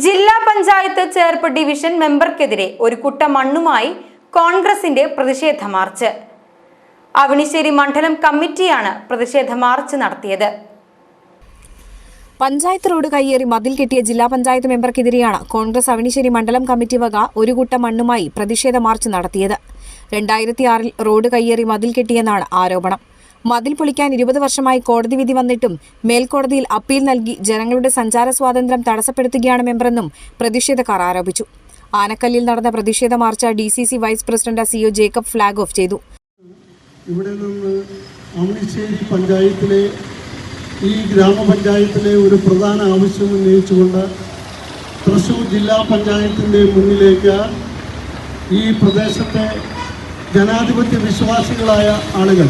ജില്ലാ പഞ്ചായത്ത് ചേർപ്പ് ഡിവിഷൻ മെമ്പർക്കെതിരെ ഒരു കുട്ട മണ്ണുമായി കോൺഗ്രസിന്റെ പ്രതിഷേധ മാർച്ച്. അവണിശ്ശേരി മണ്ഡലം കമ്മിറ്റിയാണ് പ്രതിഷേധ മാർച്ച് നടത്തിയത്. പഞ്ചായത്ത് റോഡ് കയ്യേറി മതിൽ കെട്ടിയ ജില്ലാ പഞ്ചായത്ത് മെമ്പർക്കെതിരെയാണ് കോൺഗ്രസ് അവണിശ്ശേരി മണ്ഡലം കമ്മിറ്റി വക ഒരു കുട്ട മണ്ണുമായി പ്രതിഷേധ മാർച്ച് നടത്തിയത്. 2006 റോഡ് കയ്യേറി മതിൽ കെട്ടിയെന്നാണ് ആരോപണം. മതിൽ പൊളിക്കാൻ 20 വർഷമായി കോടതി വിധി വന്നിട്ടും മേൽക്കോടതിയിൽ അപ്പീൽ നൽകി ജനങ്ങളുടെ സഞ്ചാര സ്വാതന്ത്ര്യം തടസ്സപ്പെടുത്തുകയാണ് മെമ്പറെന്നും പ്രതിഷേധക്കാർ ആരോപിച്ചു. ആനക്കല്ലിൽ നടന്ന പ്രതിഷേധ march DCC vice president CO Jacob flag off ചെയ്തു. ഇവിടെ നിന്ന് അവണിശ്ശേരി പഞ്ചായത്തിലെ ഈ ഗ്രാമപഞ്ചായത്തിലെ ഒരു പ്രധാന ആവശ്യം ഉന്നയിച്ചുകൊണ്ട് തൃശ്ശൂർ ജില്ലാ പഞ്ചായത്തിൻ്റെ മുന്നിലേക്ക് ഈ പ്രദേശത്തെ ജനാധിപത്യ വിശ്വാസികളായ ആളുകൾ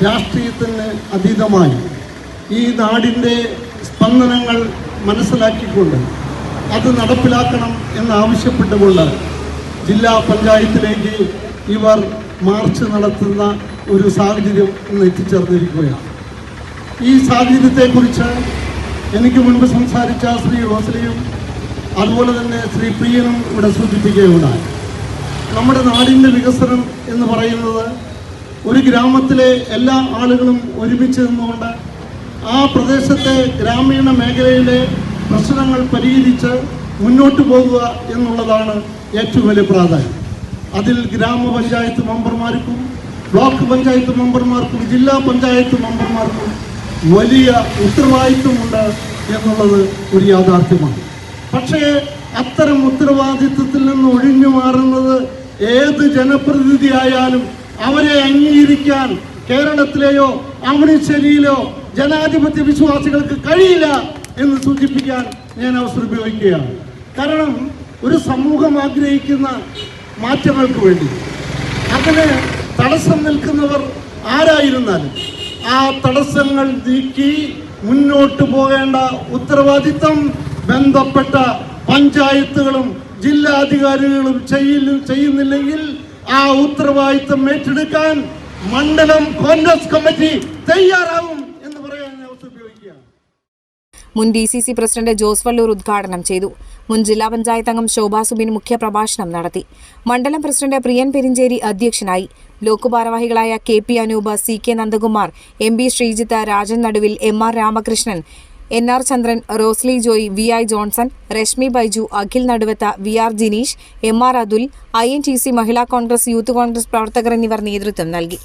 രാഷ്ട്രീയത്തിന് അതീതമായി ഈ നാടിൻ്റെ സ്പന്ദനങ്ങൾ മനസ്സിലാക്കിക്കൊണ്ട് അത് നടപ്പിലാക്കണം എന്നാവശ്യപ്പെട്ടുകൊണ്ട് ജില്ലാ പഞ്ചായത്തിലേക്ക് ഇവർ മാർച്ച് നടത്തുന്ന ഒരു സാഹചര്യം ഇന്ന് എത്തിച്ചേർന്നിരിക്കുകയാണ്. ഈ സാഹചര്യത്തെക്കുറിച്ച് എനിക്ക് മുൻപ് സംസാരിച്ച ശ്രീ റോസലിയും അതുപോലെ തന്നെ ശ്രീ പ്രിയനും ഇവിടെ സൂചിപ്പിക്കുകയുണ്ടായി. നമ്മുടെ നാടിൻ്റെ വികസനം എന്ന് പറയുന്നത് ഒരു ഗ്രാമത്തിലെ എല്ലാ ആളുകളും ഒരുമിച്ച് നിന്നുകൊണ്ട് ആ പ്രദേശത്തെ ഗ്രാമീണ മേഖലയിലെ പ്രശ്നങ്ങൾ പരിഹരിച്ച് മുന്നോട്ട് പോകുക എന്നുള്ളതാണ് ഏറ്റവും വലിയ പ്രാധാന്യം. അതിൽ ഗ്രാമപഞ്ചായത്ത് മെമ്പർമാർക്കും ബ്ലോക്ക് പഞ്ചായത്ത് മെമ്പർമാർക്കും ജില്ലാ പഞ്ചായത്ത് മെമ്പർമാർക്കും വലിയ ഉത്തരവാദിത്വമുണ്ട് എന്നുള്ളത് ഒരു യാഥാർത്ഥ്യമാണ്. പക്ഷേ അത്തരം ഉത്തരവാദിത്വത്തിൽ നിന്ന് ഒഴിഞ്ഞു മാറുന്നത് ഏത് ജനപ്രതിനിധി ആയാലും അവരെ അംഗീകരിക്കാൻ കേരളത്തിലെയോ അവണിശ്ശേരിയിലോ ജനാധിപത്യ വിശ്വാസികൾക്ക് കഴിയില്ല എന്ന് സൂചിപ്പിക്കാൻ ഞാൻ അവസരം ഉപയോഗിക്കുകയാണ്. കാരണം ഒരു സമൂഹം ആഗ്രഹിക്കുന്ന മാറ്റങ്ങൾക്ക് വേണ്ടി അതിന് തടസ്സം നിൽക്കുന്നവർ ആരായിരുന്നാലും ആ തടസ്സങ്ങൾ നീക്കി മുന്നോട്ട് പോകേണ്ട ഉത്തരവാദിത്തം ബന്ധപ്പെട്ട പഞ്ചായത്തുകളും ജില്ലാധികാരികളും ചെയ്യുന്നില്ലെങ്കിൽ ആ ഉത്തരവാദിത്തം ഏറ്റെടുക്കാൻ മണ്ഡലം കോൺഗ്രസ് കമ്മിറ്റി തയ്യാറാവും എന്ന് പറയാൻ അവസരം ഉപയോഗിക്കുകയാണ്. മുൻ DCC പ്രസിഡന്റ് ജോസ് വള്ളൂർ ഉദ്ഘാടനം ചെയ്തു. മുൻ ജില്ലാ പഞ്ചായത്ത് അംഗം ശോഭാ സുബിൻ മുഖ്യപ്രഭാഷണം നടത്തി. മണ്ഡലം പ്രസിഡന്റ് പ്രിയൻ പെരിഞ്ചേരി അധ്യക്ഷനായി. ബ്ലോക്ക് ഭാരവാഹികളായ KP Anoop, CK Nandakumar, MB Sreejith, Rajan Naduvil, MR Ramakrishnan, NR Chandran, Rosily Joy, VI Johnson, Reshmi Baiju, Akhil Naduvath, VR Jineesh, MR Athul, INTC Mahila Congress, youth Congress പ്രവർത്തകർ എന്നിവർ നേതൃത്വം നൽകി.